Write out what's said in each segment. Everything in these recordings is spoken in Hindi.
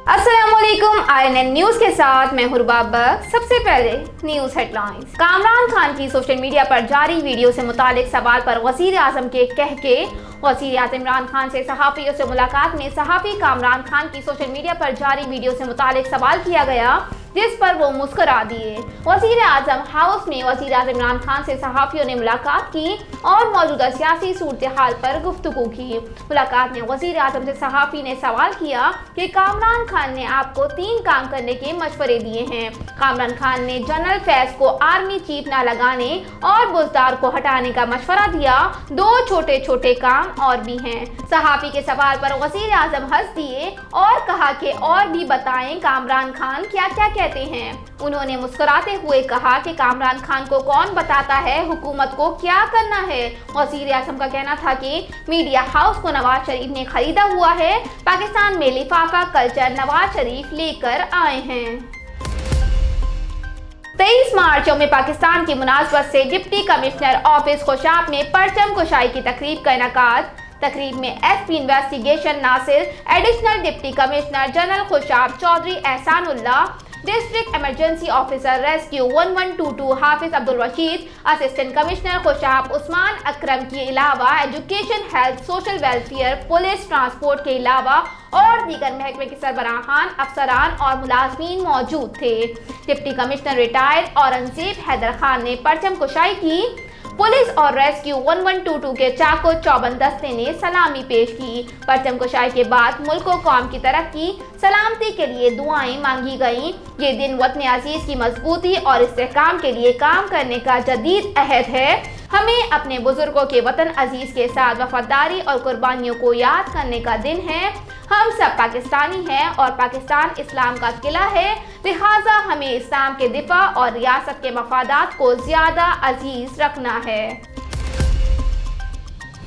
अस्सलामुअलैकुम INN न्यूज के साथ मैं हुरबाबक। सबसे पहले न्यूज हेडलाइंस। कामरान खान की सोशल मीडिया पर जारी वीडियो से मुतालिक सवाल पर वजीर आजम के कहके वजीर आजम इमरान खान से सहाफियों से मुलाकात में सहाफी कामरान खान की सोशल मीडिया पर जारी वीडियो से मुतालिक सवाल किया गया, जिस पर वो मुस्कुरा दिए। वजीर आजम हाउस में वजीर आजम इमरान खान से सहाफियों ने मुलाकात की और मौजूदा सियासी सूरत हाल पर गुफ्तगू की। मुलाकात में वजीर आजम से सहाफी ने सवाल किया कि कामरान खान ने आपको 3 काम करने के मशवरे दिए हैं। कामरान खान ने जनरल फैज को आर्मी चीफ न लगाने और बुजदार को हटाने का मशवरा दिया। 2 छोटे छोटे काम और भी हैं। सहाफी के सवाल पर वजीर आजम हंस दिए और कहा कि और भी बताएं कामरान खान क्या क्या कहते हैं। उन्होंने मुस्कुराते हुए कहा कि कामरान खान को कौन बताता है हुकूमत को क्या करना है। वजीर आजम का कहना था कि मीडिया हाउस को नवाज शरीफ ने खरीदा हुआ है। पाकिस्तान में लिफाफा कल्चर नवाज शरीफ लेकर आए हैं। 23 मार्च में पाकिस्तान की मुनासबत से डिप्टी कमिश्नर ऑफिस खुशाब में परचम कुशाई की तकरीब का इनेकाद। तकरीब में SP investigation Nasir, additional deputy commissioner general Khushab Chaudhry Ehsanullah, district emergency officer rescue 1122 Hafiz Abdul Rashid, assistant commissioner Khushab Usman Akram के अलावा education, health, social welfare, police, transport के अलावा और दीगर महकमे के सरबराहान, अफसरान और मुलाजमीन मौजूद थे। Deputy commissioner retired Aurangzeb Haider Khan ने परचम कुशाई की। पुलिस और रेस्क्यू 1122 के चाको चौबंद दस्ते ने सलामी पेश की। परचम कुशाई के बाद मुल्क व कौम की तरक्की सलामती के लिए दुआएं मांगी गईं। ये दिन वतन अजीज की मजबूती और इस्तेहकाम के लिए काम करने का जदीद अहद है। हमें अपने बुजुर्गों के वतन अजीज के साथ वफादारी और कुर्बानियों को याद करने का दिन है। हम सब पाकिस्तानी हैं और पाकिस्तान इस्लाम का किला है, लिहाजा हमें इस्लाम के दिफा और रियासत के मफादात को ज्यादा अजीज रखना है।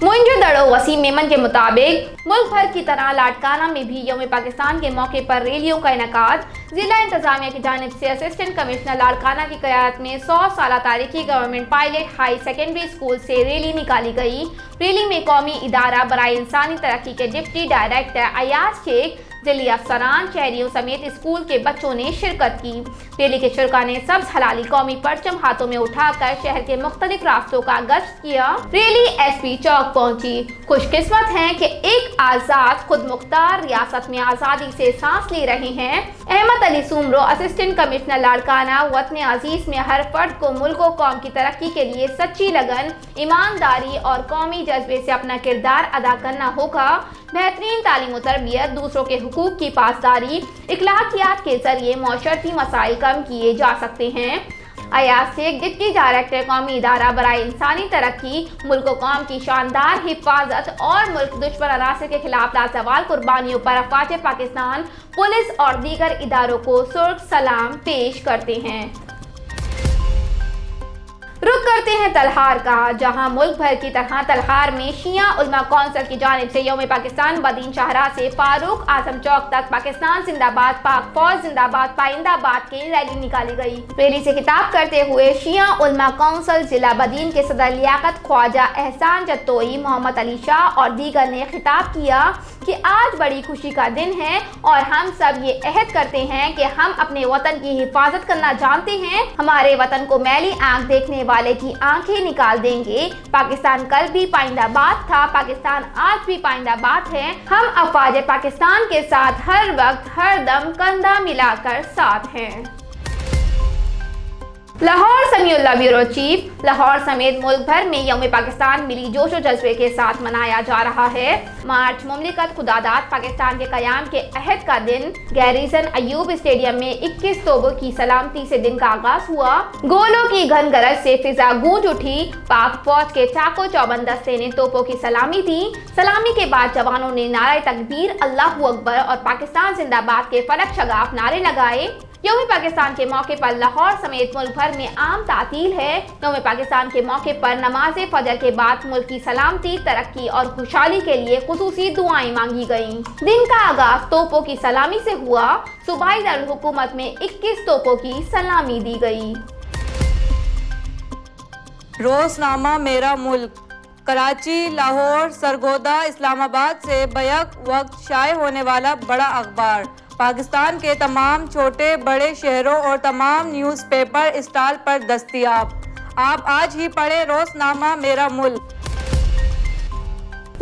मोइंजोदड़ो वसीम मेमन के मुताबिक मुल्क भर की तरह लाड़काना में भी यौम पाकिस्तान के मौके पर रैलियों का इनेकाद। जिला इंतजामिया की जानिब से असिस्टेंट कमिश्नर लाड़काना की क़यादत में 100 साला तारीखी government pilot high secondary school से रैली निकाली गई। रैली में कौमी इदारा बराए इंसानी तरक्की के डिप्टी डायरेक्टर अयाज शेख, जिली अफसरान, शहरियों समेत स्कूल के बच्चों ने शिरकत की। रैली के शुरका ने सब्ज हलाली कौमी परचम हाथों में उठाकर शहर के मुख्तलिफ रास्तों का गश्त किया। रैली SP चौक पहुंची। खुशकिस्मत हैं कि एक आज़ाद खुद मुख्तार रियासत में आज़ादी से सांस ले रहे हैं। अहमद अली सुमरो, असिस्टेंट कमिश्नर लाड़काना, वतन अजीज में हर फर्द को मुल्क और कौम की तरक्की के लिए सच्ची लगन, ईमानदारी और कौमी जज्बे से अपना किरदार अदा करना होगा। बेहतरीन तालीम और तरबियत, दूसरों के हुकूक की पासदारी, इखलाकियात के जरिए मौशरती मसाइल कम किए जा सकते हैं। अयाज शेख, डिप्टी डायरेक्टर कौमी इदारा बराए इंसानी तरक्की, मुल्क व कौम की शानदार हिफाजत और मुल्क दुश्मन अनासर के खिलाफ लाजवाल कुर्बानियों पर अफवाज पाकिस्तान, पुलिस और दीगर इदारों को सुर्ख सलाम पेश करते हैं। रुक करते हैं तलहार का, जहां मुल्क भर की तरह तलहार में शिया उलमा कौंसिल की जानिब से यौम पाकिस्तान बदीन शाहरा से फारूक आजम चौक तक पाकिस्तान जिंदाबाद, पाक फौज जिंदाबाद, पाइंदाबाद की रैली निकाली गई। रैली से खिताब करते हुए शिया उलमा कौंसिल जिला बदीन के सदर लियाकत ख्वाजा, एहसान जत्तोई, मोहम्मद अली शाह और दीगर ने खिताब किया कि आज बड़ी खुशी का दिन है और हम सब ये अहद करते हैं कि हम अपने वतन की हिफाजत करना जानते हैं। हमारे वतन को मैली आंख देखने वाले की आंखें निकाल देंगे। पाकिस्तान कल भी पाइंदाबाद था, पाकिस्तान आज भी पाइंदाबाद है। हम अफवाज पाकिस्तान के साथ हर वक्त हर दम कंधा मिलाकर साथ हैं। Lahore Samiullah bureau chief. लाहौर समेत मुल्क भर में यौम पाकिस्तान मिली जोश व जज्बे के साथ मनाया जा रहा है। मार्च मुमलिकत खुदादाद पाकिस्तान के कयाम के अहद का दिन। गैरीसन अयूब स्टेडियम में 21 तोपों की सलामती से दिन का आगाज हुआ। गोलों की घन गरज से फिजा गूंज उठी। पाक फौज के चाको चौबंद दस्ते ने तोपों की सलामी दी। सलामी के बाद जवानों ने नारे तकबीर, अल्लाहू अकबर और पाकिस्तान जिंदाबाद के फलक शगाफ नारे लगाए। यौम पाकिस्तान के मौके पर लाहौर समेत मुल्क भर में आम तातील है। यौम पाकिस्तान के मौके पर नमाज फजर के बाद मुल्क की सलामती, तरक्की और खुशहाली के लिए खुसूसी दुआएं मांगी गईं। दिन का आगाज तोपों की सलामी से हुआ। सूबाई दारुल हुकूमत में 21 तोपों की सलामी दी गई। रोजनामा मेरा मुल्क कराची, लाहौर, सरगोदा, इस्लामाबाद से बैक वक्त शाये होने वाला बड़ा अखबार पाकिस्तान के तमाम छोटे बड़े शहरों और तमाम न्यूज़पेपर स्टॉल पर दस्तयाब। आप आज ही पढ़ें रोज़नामा मेरा मुल्क।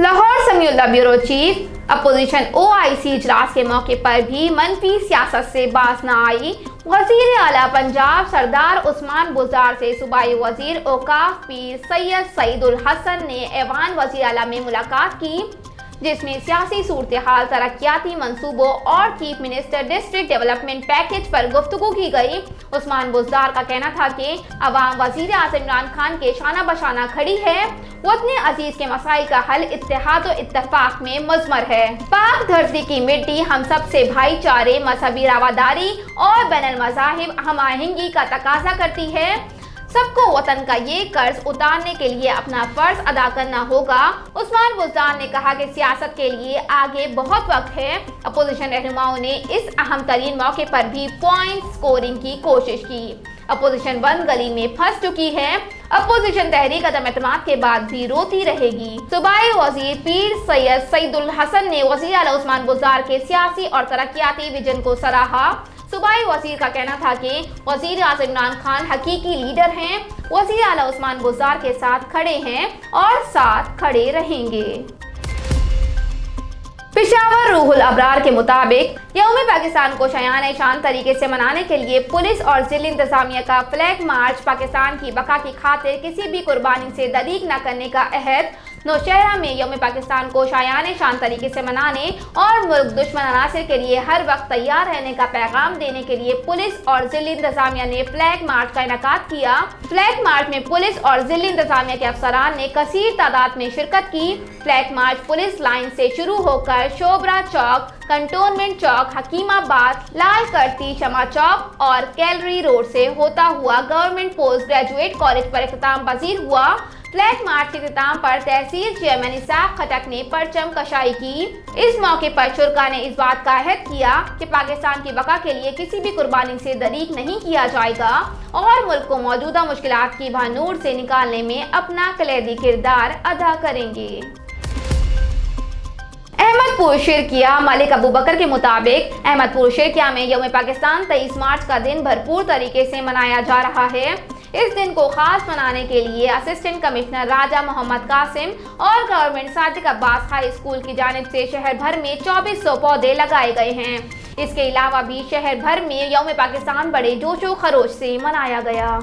Lahore Samiullah bureau chief opposition OIC इजलास के मौके पर भी मनफी सियासत से बाज न आई। वजीर आला पंजाब सरदार उस्मान बुज़दार से सूबाई वजीर औकाफ पीर सैयद सईदुल हसन ने ऐवान वजीर आला में मुलाकात की, जिसमें सियासी सूरत हाल, तरक्याती मंसूबों और chief minister district development package पर गुफ्तगू की गई। उस्मान बुज़दार का कहना था कि अवाम वजीर आज़म इमरान खान के शाना बशाना खड़ी है। वतन अजीज के मसाइल का हल इत्तेहाद और इत्तफाक में मुज़मर है। पाक धरती की मिट्टी हम सब से भाईचारे, मजहबी रवादारी और बैनुल मज़ाहिब हम-आहंगी का तकाजा करती है। सबको वतन का ये कर्ज उतारने के लिए अपना फर्ज अदा करना होगा। उस्मान बुज़दार ने कहा कि सियासत के लिए आगे बहुत वक्त है। अपोजिशन रहनुमाओं ने इस अहम तरीन मौके पर भी पॉइंट स्कोरिंग की कोशिश की। अपोजिशन बंद गली में फंस चुकी है। अपोजिशन तहरीक अदम एतमाद के बाद भी रोती रहेगी। सूबाई वजीर पीर सैयद सईदुल हसन ने वज़ीर आला उस्मान बुज़दार के सियासी और तरक्याती विजन को सराहा। सूबाई वजीर का कहना था कि वजीर आज़म इमरान खान हकीकी लीडर हैं। वजीर आला उस्मान बुज़दार के साथ खड़े हैं और साथ खड़े रहेंगे। पेशावर रूहुल अबरार के मुताबिक यौम पाकिस्तान को शायान शान तरीके से मनाने के लिए पुलिस और जिला इंतजामिया का फ्लैग मार्च पाकिस्तान की बका की खातिर किसी भी कुर्बानी से दरीक न करने का अहद नौशहरा में यौम पाकिस्तान को शायान शान तरीके से मनाने और मुल्क दुश्मन अनासिर के लिए हर वक्त तैयार रहने का पैगाम देने के लिए पुलिस और जिला इंतजामिया ने फ्लैग मार्च का इनेकाद किया। फ्लैग मार्च में पुलिस और जिला इंतजामिया के अफसरान ने कसीर तादाद में शिरकत की। फ्लैग मार्च पुलिस लाइन से शुरू होकर शोबरा चौक, कंटोनमेंट चौक, हकीमाबाद, लाल करती, शमा चौक और कैलरी रोड से होता हुआ गवर्नमेंट पोस्ट ग्रेजुएट कॉलेज पर इख्तिताम पजीर हुआ। फ्लैग मार्च के इख्तिताम पर तहसील चेयरमैन इसाक खटक ने परचम कशाई की। इस मौके पर शुरका ने इस बात का अहद किया कि पाकिस्तान की बका के लिए किसी भी कुर्बानी से दरीक नहीं किया जाएगा और मुल्क को मौजूदा मुश्किलात की भानूर से निकालने में अपना कलीदी किरदार अदा करेंगे। अहमदपुर शिरकिया मलिक अबू बकर के मुताबिक अहमदपुर शिरकिया में यौम पाकिस्तान 23 मार्च का दिन भरपूर तरीके से मनाया जा रहा है। इस दिन को खास मनाने के लिए असिस्टेंट कमिश्नर राजा मोहम्मद कासिम और government Sadiq Abbas high school की जानिब से शहर भर में 2400 पौधे लगाए गए हैं। इसके अलावा भी शहर भर में यौम पाकिस्तान बड़े जोशो खरोश से मनाया गया।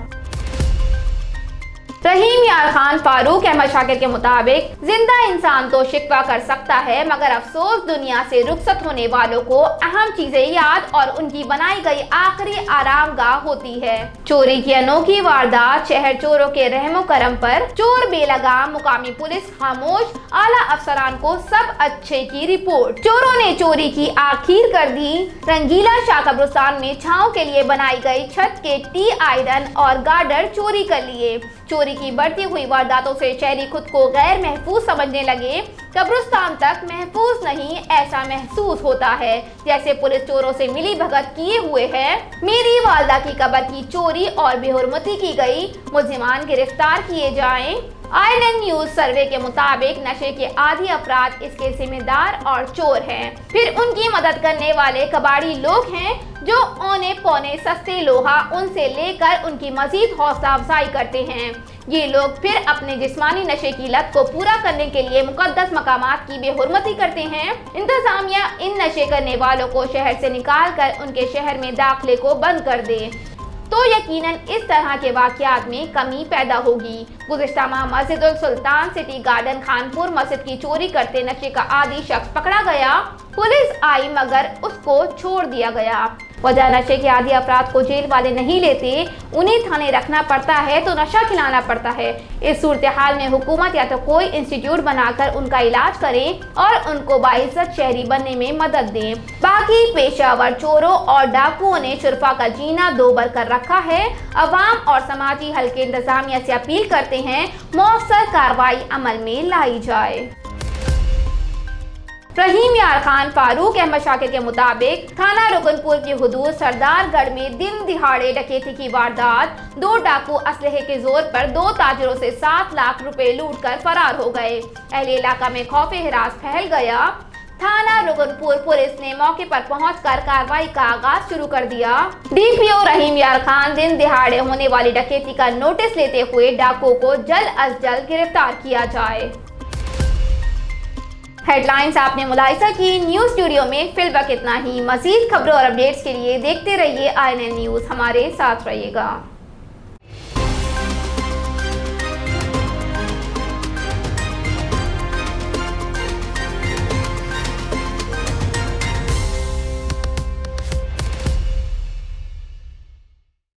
रहीम यार खान फारूक अहमद शाकिर के मुताबिक जिंदा इंसान तो शिकवा कर सकता है, मगर अफसोस दुनिया से रुखसत होने वालों को अहम चीजें याद और उनकी बनाई गई आखिरी आरामगाह होती है। चोरी की अनोखी वारदात, शहर चोरों के रहमो करम पर चोर बेलगाम, मुकामी पुलिस खामोश, आला अफसरान को सब अच्छे की रिपोर्ट। चोरों ने चोरी की आखिर कर दी। रंगीला शाह कब्रिस्तान में छांव के लिए बनाई गई छत के टी आयरन और गार्डर चोरी कर लिए। चोरी की बढ़ती हुई वारदातों से शहरी खुद को गैर महफूज समझने लगे। कब्रिस्तान तक महफूज नहीं, ऐसा महसूस होता है जैसे पुलिस चोरों से मिली भगत किए हुए है। मेरी वालदा की कब्र की चोरी और बेहुरमती की गई, मुल्जिमान गिरफ्तार किए जाएं। INN न्यूज सर्वे के मुताबिक नशे के आदी अफराद इसके जिम्मेदार और चोर हैं। फिर उनकी मदद करने वाले कबाड़ी लोग हैं जो औने पौने सस्ते लोहा उनसे लेकर उनकी मजीद हौसला अफजाई करते हैं। ये लोग फिर अपने जिस्मानी नशे की लत को पूरा करने के लिए मुकद्दस मकामात की बेहुरमती करते हैं। इंतजामिया इन नशे करने वालों को शहर से निकाल कर उनके शहर में दाखिले को बंद कर दे तो यकीनन इस तरह के वाकयात में कमी पैदा होगी। गुज़िश्ता माह मस्जिद उल सुल्तान सिटी गार्डन खानपुर मस्जिद की चोरी करते नशे का आदी शख्स पकड़ा गया। पुलिस आई मगर उसको छोड़ दिया गया। वजह नशे के आदी अफराद को जेल वाले नहीं लेते, उन्हें थाने रखना पड़ता है तो नशा खिलाना पड़ता है। इस सूरत हाल में हुकूमत या तो कोई इंस्टीट्यूट बनाकर उनका इलाज करे और उनको बाइज्जत शहरी बनने में मदद दे। बाकी पेशावर चोरों और डाकुओं ने शुरफा का जीना दोबर कर रखा है। अवाम और समाजी हल्के इंतजामिया से अपील करते हैं मौसर कार्रवाई अमल में लाई जाए। रहीम यार खान फारूक अहमद शाकिर के मुताबिक थाना रुकनपुर की हुदूद सरदारगढ़ में दिन दिहाड़े डकैती की वारदात, 2 डाकू असलहे के जोर पर 2 ताजरों से 7 लाख रुपए लूट कर फरार हो गए। अहले इलाका में खौफ हिरास फैल गया। थाना रुगनपुर पुलिस ने मौके पर पहुंचकर कार्रवाई का आगाज शुरू कर दिया। डीपीओ रहीम यार खान दिन दिहाड़े होने वाली डकैती का नोटिस लेते हुए डाकुओं को जल्द अज जल्द गिरफ्तार किया जाए। हेडलाइंस आपने मुलाहिजा की। न्यूज स्टूडियो में फिलहाल इतना ही। मजीद खबरों और अपडेट्स के लिए देखते रहिए INN न्यूज। हमारे साथ रहिएगा।